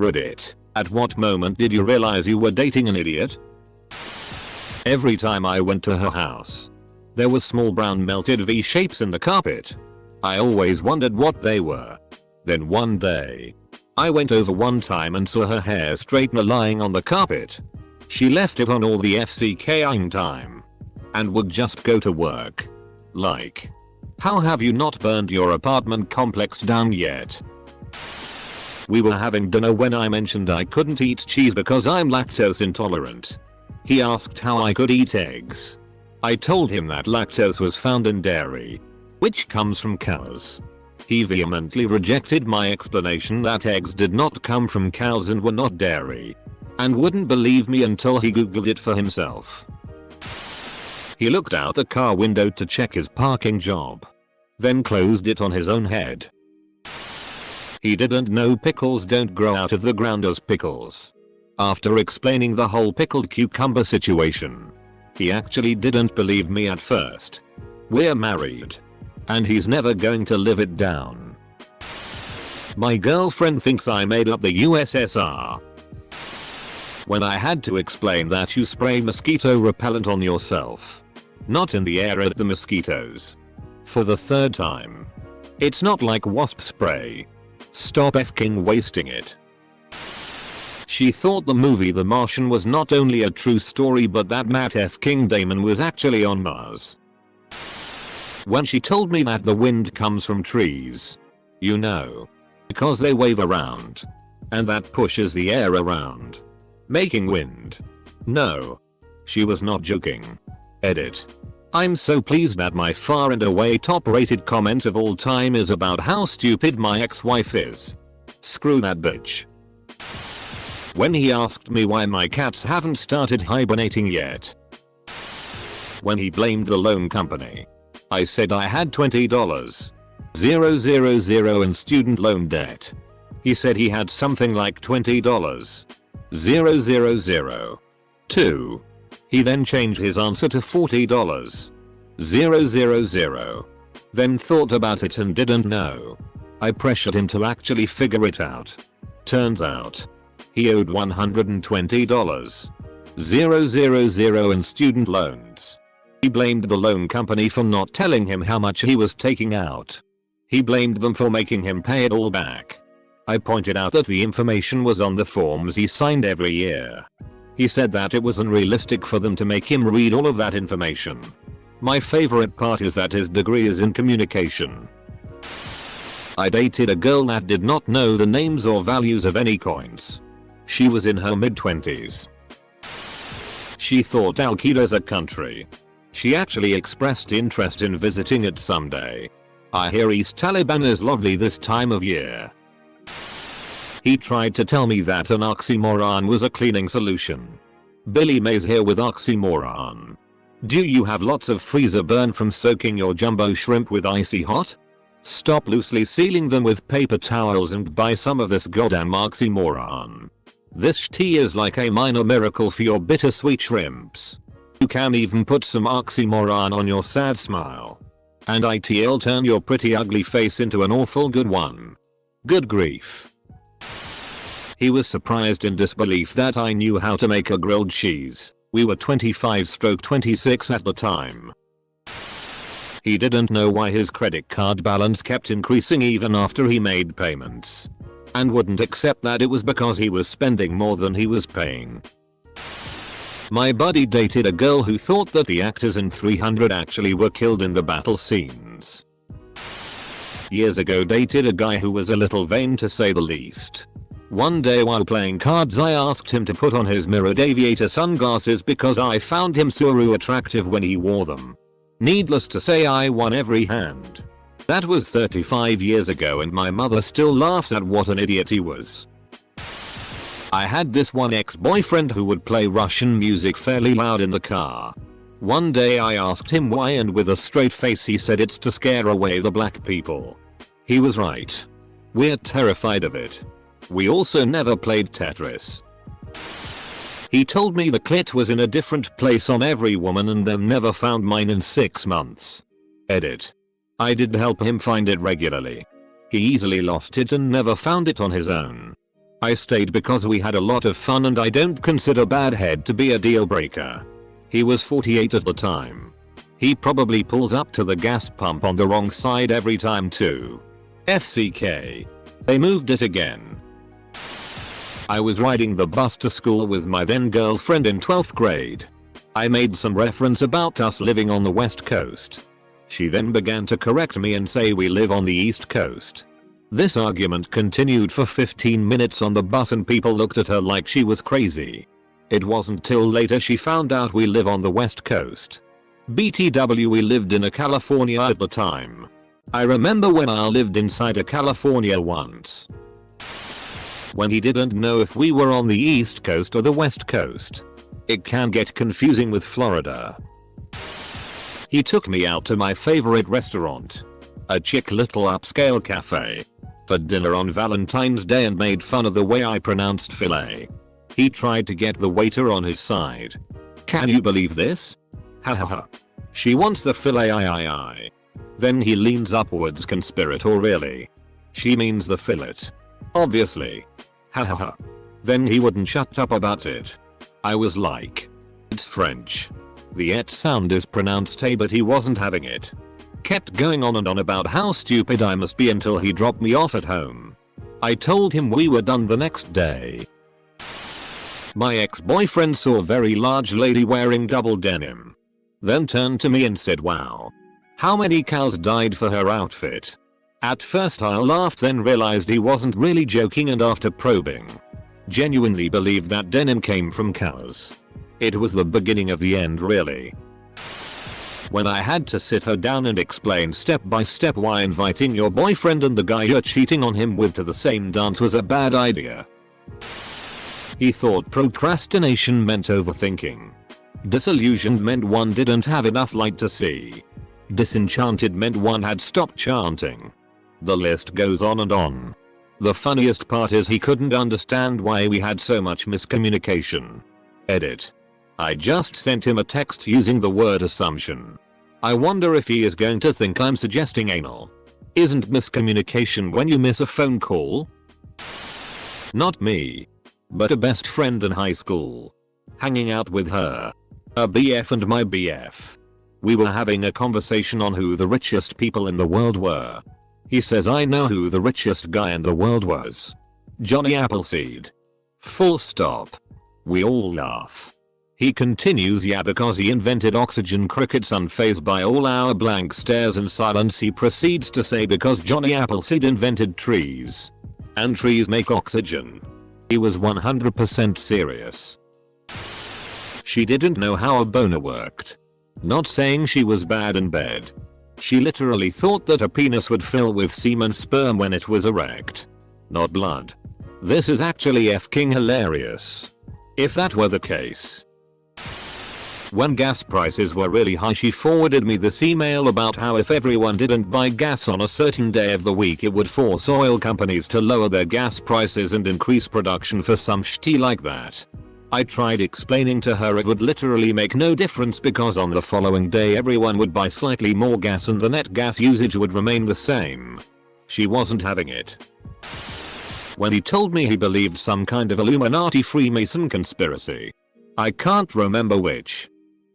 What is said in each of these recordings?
Reddit. At what moment did you realize you were dating an idiot? Every time I went to her house, there was small brown melted V shapes in the carpet. I always wondered what they were. Then one day, I went over one time and saw her hair straightener lying on the carpet. She left it on all the FCKing time and would just go to work. Like, how have you not burned your apartment complex down yet? We were having dinner when I mentioned I couldn't eat cheese because I'm lactose intolerant. He asked how I could eat eggs. I told him that lactose was found in dairy, which comes from cows. He vehemently rejected my explanation that eggs did not come from cows and were not dairy, and wouldn't believe me until he googled it for himself. He looked out the car window to check his parking job, then closed it on his own head. He didn't know pickles don't grow out of the ground as pickles. After explaining the whole pickled cucumber situation, he actually didn't believe me at first. We're married, and he's never going to live it down. My girlfriend thinks I made up the USSR. When I had to explain that you spray mosquito repellent on yourself, not in the air at the mosquitoes, for the third time. It's not like wasp spray. Stop f***ing wasting it. She thought the movie The Martian was not only a true story but that Matt F***ing Damon was actually on Mars. When she told me that the wind comes from trees, you know, because they wave around, and that pushes the air around, making wind. No, she was not joking. Edit. I'm so pleased that my far and away top rated comment of all time is about how stupid my ex-wife is. Screw that bitch. When he asked me why my cats haven't started hibernating yet, when he blamed the loan company, I said I had $20,000 in student loan debt. He said he had something like $20,000. He then changed his answer to $40,000. Then thought about it and didn't know. I pressured him to actually figure it out. Turns out, he owed $120,000 in student loans. He blamed the loan company for not telling him how much he was taking out. He blamed them for making him pay it all back. I pointed out that the information was on the forms he signed every year. He said that it was unrealistic for them to make him read all of that information. My favorite part is that his degree is in communication. I dated a girl that did not know the names or values of any coins. She was in her mid-20s. She thought Al-Qaeda's a country. She actually expressed interest in visiting it someday. I hear East Taliban is lovely this time of year. He tried to tell me that an oxymoron was a cleaning solution. Billy Mays here with oxymoron. Do you have lots of freezer burn from soaking your jumbo shrimp with icy hot? Stop loosely sealing them with paper towels and buy some of this goddamn oxymoron. This tea is like a minor miracle for your bittersweet shrimps. You can even put some oxymoron on your sad smile, and it'll turn your pretty ugly face into an awful good one. Good grief. He was surprised in disbelief that I knew how to make a grilled cheese. We were 25/26 at the time. He didn't know why his credit card balance kept increasing even after he made payments, and wouldn't accept that it was because he was spending more than he was paying. My buddy dated a girl who thought that the actors in 300 actually were killed in the battle scenes. Years ago dated a guy who was a little vain to say the least. One day while playing cards I asked him to put on his mirrored aviator sunglasses because I found him so attractive when he wore them. Needless to say I won every hand. That was 35 years ago and my mother still laughs at what an idiot he was. I had this one ex-boyfriend who would play Russian music fairly loud in the car. One day I asked him why and with a straight face he said it's to scare away the black people. He was right. We're terrified of it. We also never played Tetris. He told me the clit was in a different place on every woman and then never found mine in 6 months. Edit. I did help him find it regularly. He easily lost it and never found it on his own. I stayed because we had a lot of fun and I don't consider bad head to be a deal breaker. He was 48 at the time. He probably pulls up to the gas pump on the wrong side every time too. FCK. They moved it again. I was riding the bus to school with my then girlfriend in 12th grade. I made some reference about us living on the west coast. She then began to correct me and say we live on the east coast. This argument continued for 15 minutes on the bus and people looked at her like she was crazy. It wasn't till later she found out we live on the west coast. BTW, we lived in a California at the time. I remember when I lived inside a California once. When he didn't know if we were on the east coast or the west coast. It can get confusing with Florida. He took me out to my favorite restaurant. A chic little upscale cafe. For dinner on Valentine's Day and made fun of the way I pronounced filet. He tried to get the waiter on his side. Can you believe this? Ha ha ha. She wants the filet I. Then he leans upwards, conspirator really. She means the fillet. Obviously. Ha ha ha. Then he wouldn't shut up about it. I was like, it's French. The et sound is pronounced a, but he wasn't having it. Kept going on and on about how stupid I must be until he dropped me off at home. I told him we were done the next day. My ex-boyfriend saw a very large lady wearing double denim. Then turned to me and said, wow. How many cows died for her outfit? At first I laughed, then realized he wasn't really joking, and after probing, genuinely believed that denim came from cows. It was the beginning of the end really. When I had to sit her down and explain step by step why inviting your boyfriend and the guy you're cheating on him with to the same dance was a bad idea. He thought procrastination meant overthinking. Disillusioned meant one didn't have enough light to see. Disenchanted meant one had stopped chanting. The list goes on and on. The funniest part is he couldn't understand why we had so much miscommunication. Edit. I just sent him a text using the word assumption. I wonder if he is going to think I'm suggesting anal. Isn't miscommunication when you miss a phone call? Not me. But a best friend in high school. Hanging out with her. A BF and my BF. We were having a conversation on who the richest people in the world were. He says I know who the richest guy in the world was. Johnny Appleseed. Full stop. We all laugh. He continues, yeah, because he invented oxygen. Crickets, unfazed by all our blank stares and silence, he proceeds to say because Johnny Appleseed invented trees. And trees make oxygen. He was 100% serious. She didn't know how a boner worked. Not saying she was bad in bed. She literally thought that a penis would fill with semen sperm when it was erect. Not blood. This is actually f***ing hilarious. If that were the case. When gas prices were really high, she forwarded me this email about how if everyone didn't buy gas on a certain day of the week, it would force oil companies to lower their gas prices and increase production for some shit like that. I tried explaining to her it would literally make no difference because on the following day everyone would buy slightly more gas and the net gas usage would remain the same. She wasn't having it. When he told me he believed some kind of Illuminati Freemason conspiracy. I can't remember which.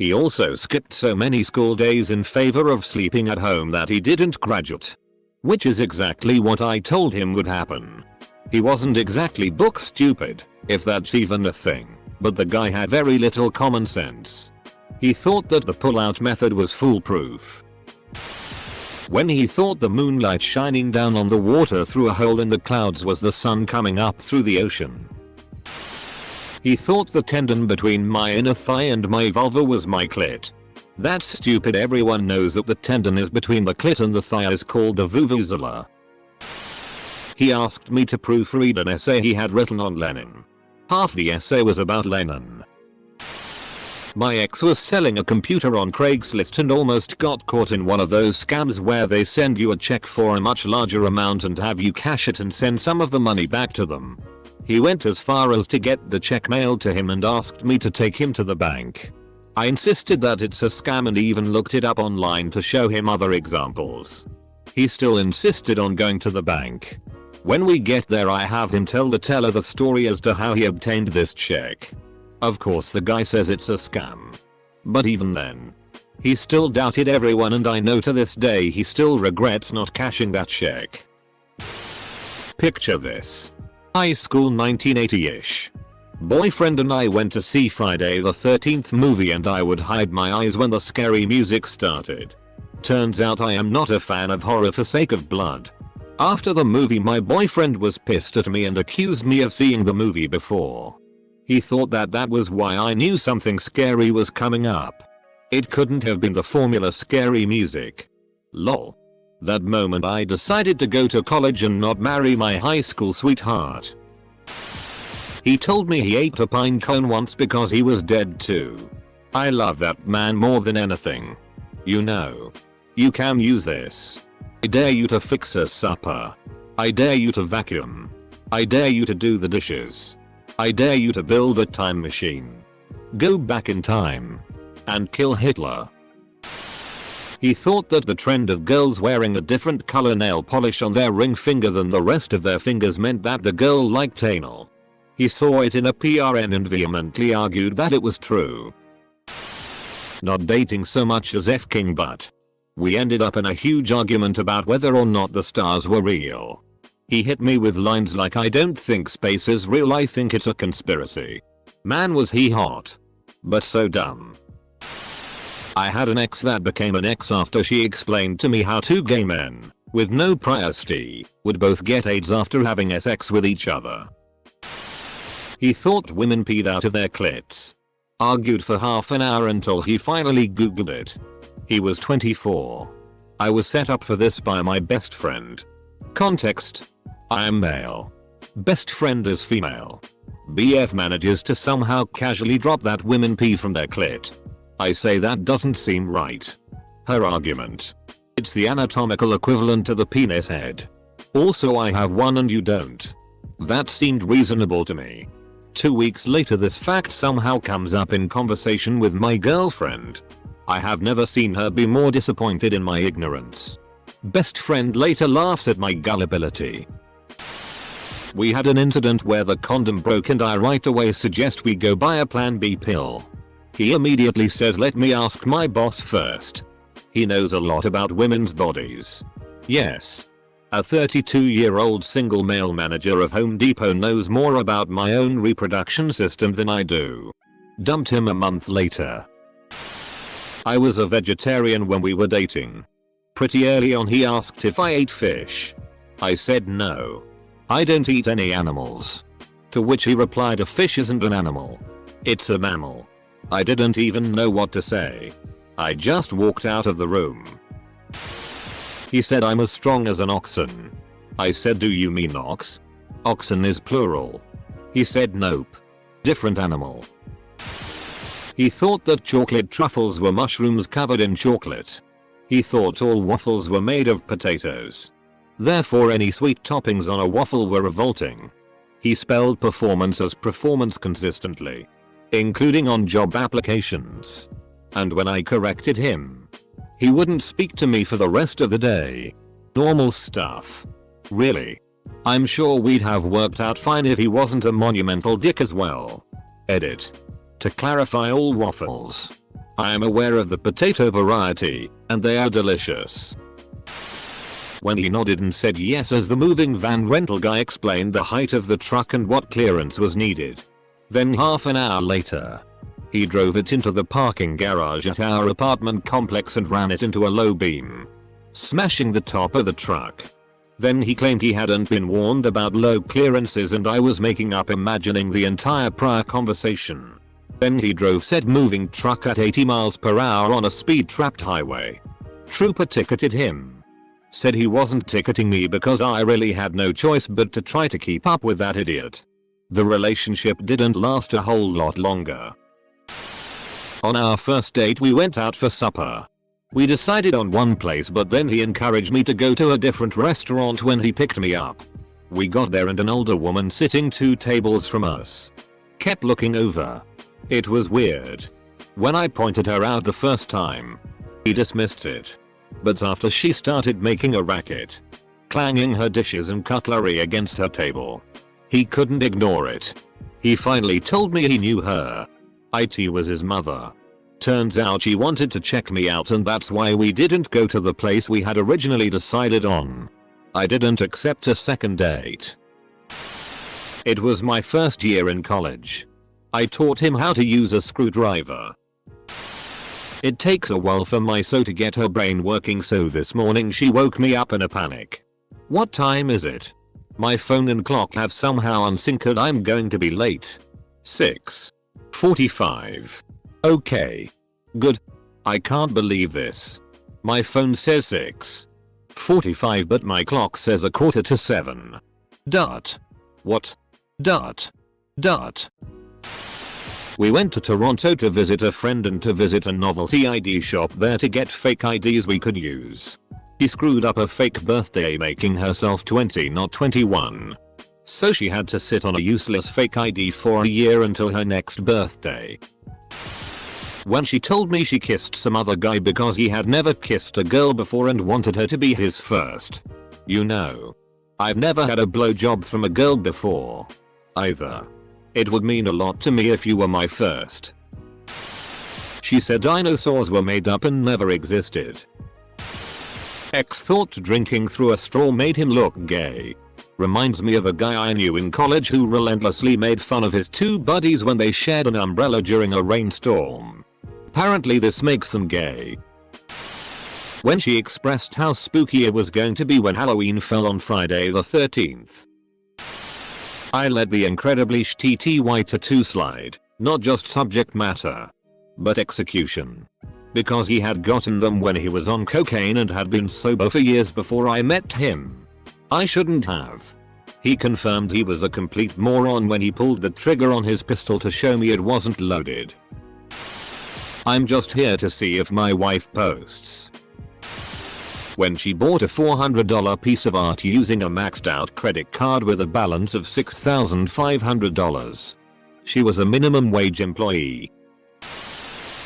He also skipped so many school days in favor of sleeping at home that he didn't graduate. Which is exactly what I told him would happen. He wasn't exactly book stupid, if that's even a thing, but the guy had very little common sense. He thought that the pull-out method was foolproof. When he thought the moonlight shining down on the water through a hole in the clouds was the sun coming up through the ocean. He thought the tendon between my inner thigh and my vulva was my clit. That's stupid. Everyone knows that the tendon is between the clit and the thigh is called the vuvuzela. He asked me to proofread an essay he had written on Lenin. Half the essay was about Lenin. My ex was selling a computer on Craigslist and almost got caught in one of those scams where they send you a check for a much larger amount and have you cash it and send some of the money back to them. He went as far as to get the check mailed to him and asked me to take him to the bank. I insisted that it's a scam and even looked it up online to show him other examples. He still insisted on going to the bank. When we get there I have him tell the teller the story as to how he obtained this check. Of course the guy says it's a scam. But even then, he still doubted everyone, and I know to this day he still regrets not cashing that check. Picture this. High school 1980-ish. Boyfriend and I went to see Friday the 13th movie and I would hide my eyes when the scary music started. Turns out I am not a fan of horror for sake of blood. After the movie my boyfriend was pissed at me and accused me of seeing the movie before. He thought that was why I knew something scary was coming up. It couldn't have been the formula scary music. Lol. That moment I decided to go to college and not marry my high school sweetheart. He told me he ate a pine cone once because he was dead too. I love that man more than anything. You know. You can use this. I dare you to fix a supper. I dare you to vacuum. I dare you to do the dishes. I dare you to build a time machine. Go back in time. And kill Hitler. He thought that the trend of girls wearing a different color nail polish on their ring finger than the rest of their fingers meant that the girl liked anal. He saw it in a PRN and vehemently argued that it was true. Not dating so much as F-king, but we ended up in a huge argument about whether or not the stars were real. He hit me with lines like, I don't think space is real, I think it's a conspiracy. Man was he hot. But so dumb. I had an ex that became an ex after she explained to me how two gay men, with no prior STI, would both get AIDS after having sex with each other. He thought women peed out of their clits. Argued for half an hour until he finally googled it. He was 24. I was set up for this by my best friend. Context. I am male. Best friend is female. BF manages to somehow casually drop that women pee from their clit. I say that doesn't seem right. Her argument. It's the anatomical equivalent to the penis head. Also I have one and you don't. That seemed reasonable to me. 2 weeks later this fact somehow comes up in conversation with my girlfriend. I have never seen her be more disappointed in my ignorance. Best friend later laughs at my gullibility. We had an incident where the condom broke and I right away suggest we go buy a Plan B pill. He immediately says let me ask my boss first. He knows a lot about women's bodies. Yes. A 32-year-old single male manager of Home Depot knows more about my own reproduction system than I do. Dumped him a month later. I was a vegetarian when we were dating. Pretty early on he asked if I ate fish. I said no. I don't eat any animals. To which he replied, a fish isn't an animal. It's a mammal. I didn't even know what to say. I just walked out of the room. He said I'm as strong as an oxen. I said do you mean ox? Oxen is plural. He said nope. Different animal. He thought that chocolate truffles were mushrooms covered in chocolate. He thought all waffles were made of potatoes. Therefore any sweet toppings on a waffle were revolting. He spelled performance as performance consistently, including on job applications. And when I corrected him, he wouldn't speak to me for the rest of the day. Normal stuff. Really. I'm sure we'd have worked out fine if he wasn't a monumental dick as well. Edit. To clarify, all waffles. I am aware of the potato variety, and they are delicious. When he nodded and said yes as the moving van rental guy explained the height of the truck and what clearance was needed. Then half an hour later, he drove it into the parking garage at our apartment complex and ran it into a low beam, smashing the top of the truck. Then he claimed he hadn't been warned about low clearances and I was making up, imagining the entire prior conversation. Then he drove said moving truck at 80 miles per hour on a speed-trapped highway. Trooper ticketed him. Said he wasn't ticketing me because I really had no choice but to try to keep up with that idiot. The relationship didn't last a whole lot longer. On our first date we went out for supper. We decided on one place, but then he encouraged me to go to a different restaurant when he picked me up. We got there and an older woman sitting 2 tables from us kept looking over. It was weird. When I pointed her out the first time, he dismissed it. But after she started making a racket, clanging her dishes and cutlery against her table. He couldn't ignore it. He finally told me he knew her. It was his mother. Turns out she wanted to check me out, and that's why we didn't go to the place we had originally decided on. I didn't accept a second date. It was my first year in college. I taught him how to use a screwdriver. It takes a while for my so to get her brain working, so this morning she woke me up in a panic. What time is it? My phone and clock have somehow unsynced. I'm going to be late. 6:45. Okay. Good. I can't believe this. My phone says 6:45 but my clock says 6:45. Dot. What? Dot. Dot. We went to Toronto to visit a friend and to visit a novelty ID shop there to get fake IDs we could use. She screwed up a fake birthday making herself 20 not 21. So she had to sit on a useless fake ID for a year until her next birthday. When she told me she kissed some other guy because he had never kissed a girl before and wanted her to be his first. You know, I've never had a blowjob from a girl before. Either. It would mean a lot to me if you were my first. She said dinosaurs were made up and never existed. X thought drinking through a straw made him look gay. Reminds me of a guy I knew in college who relentlessly made fun of his two buddies when they shared an umbrella during a rainstorm. Apparently this makes them gay. When she expressed how spooky it was going to be when Halloween fell on Friday the 13th. I let the incredibly shitty tattoo slide, not just subject matter, but execution. Because he had gotten them when he was on cocaine and had been sober for years before I met him. I shouldn't have. He confirmed he was a complete moron when he pulled the trigger on his pistol to show me it wasn't loaded. I'm just here to see if my wife posts. When she bought a $400 piece of art using a maxed out credit card with a balance of $6,500. She was a minimum wage employee.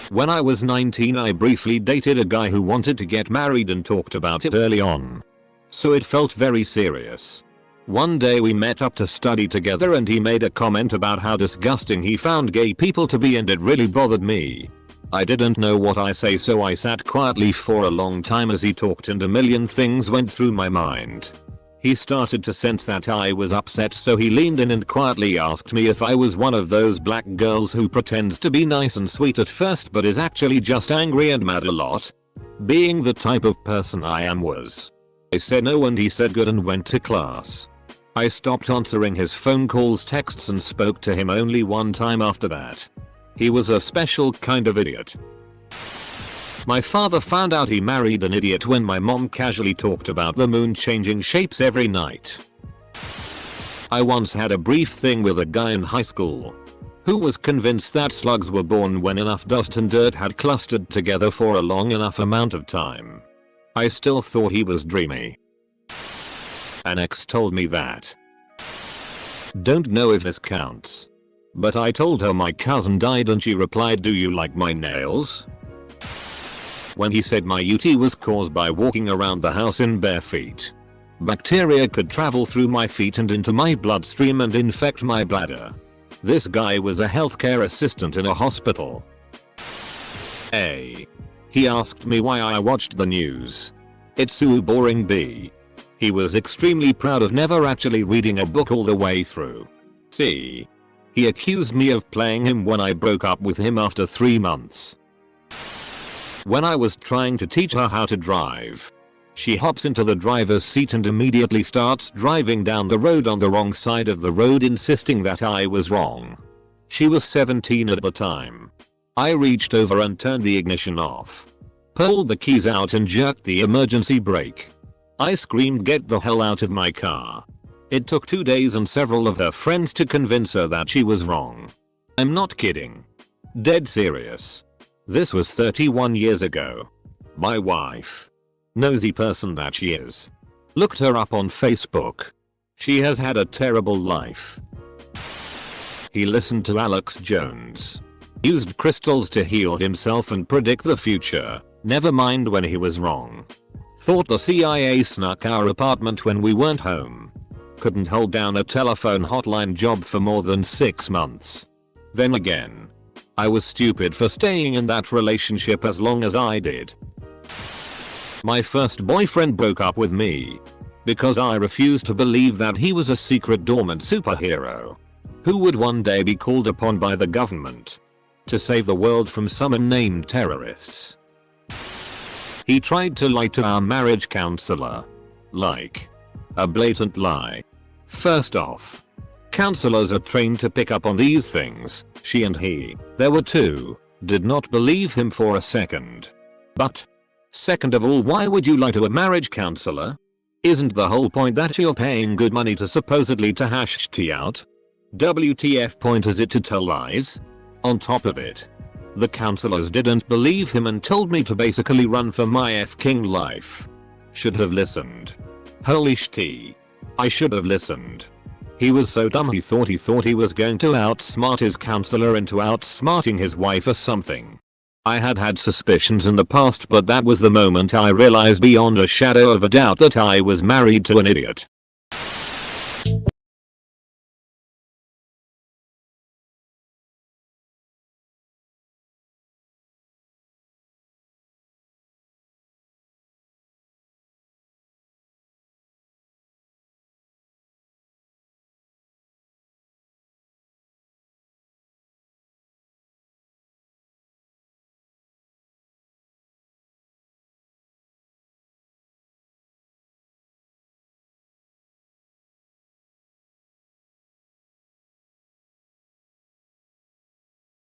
When I was 19 I briefly dated a guy who wanted to get married and talked about it early on. So it felt very serious. One day we met up to study together and he made a comment about how disgusting he found gay people to be and it really bothered me. I didn't know what I say so I sat quietly for a long time as he talked and a million things went through my mind. He started to sense that I was upset so he leaned in and quietly asked me if I was one of those black girls who pretends to be nice and sweet at first but is actually just angry and mad a lot. Being the type of person I am was. I said no and he said good and went to class. I stopped answering his phone calls, texts and spoke to him only one time after that. He was a special kind of idiot. My father found out he married an idiot when my mom casually talked about the moon changing shapes every night. I once had a brief thing with a guy in high school who was convinced that slugs were born when enough dust and dirt had clustered together for a long enough amount of time. I still thought he was dreamy. An ex told me that. Don't know if this counts. But I told her my cousin died and she replied, "Do you like my nails?" When he said my UTI was caused by walking around the house in bare feet. Bacteria could travel through my feet and into my bloodstream and infect my bladder. This guy was a healthcare assistant in a hospital. A. He asked me why I watched the news. It's so boring. B. He was extremely proud of never actually reading a book all the way through. C. He accused me of playing him when I broke up with him after 3 months. When I was trying to teach her how to drive, she hops into the driver's seat and immediately starts driving down the road on the wrong side of the road, insisting that I was wrong. She was 17 at the time. I reached over and turned the ignition off, pulled the keys out and jerked the emergency brake. I screamed, "Get the hell out of my car." It took 2 days and several of her friends to convince her that she was wrong. I'm not kidding. Dead serious. This was 31 years ago. My wife, nosy person that she is, looked her up on Facebook. She has had a terrible life. He listened to Alex Jones. Used crystals to heal himself and predict the future, never mind when he was wrong. Thought the CIA snuck our apartment when we weren't home. Couldn't hold down a telephone hotline job for more than 6 months. Then again, I was stupid for staying in that relationship as long as I did. My first boyfriend broke up with me because I refused to believe that he was a secret dormant superhero who would one day be called upon by the government to save the world from some unnamed terrorists. He tried to lie to our marriage counselor. Like a blatant lie. First off, counselors are trained to pick up on these things. She and he, there were two, did not believe him for a second. But second of all, why would you lie to a marriage counselor? Isn't the whole point that you're paying good money to supposedly to hash tea out? WTF point is it to tell lies? On top of it, the counselors didn't believe him and told me to basically run for my f-king life. Should have listened. Holy shit. I should have listened. He was so dumb he thought he was going to outsmart his counselor into outsmarting his wife or something. I had suspicions in the past, but that was the moment I realized beyond a shadow of a doubt that I was married to an idiot.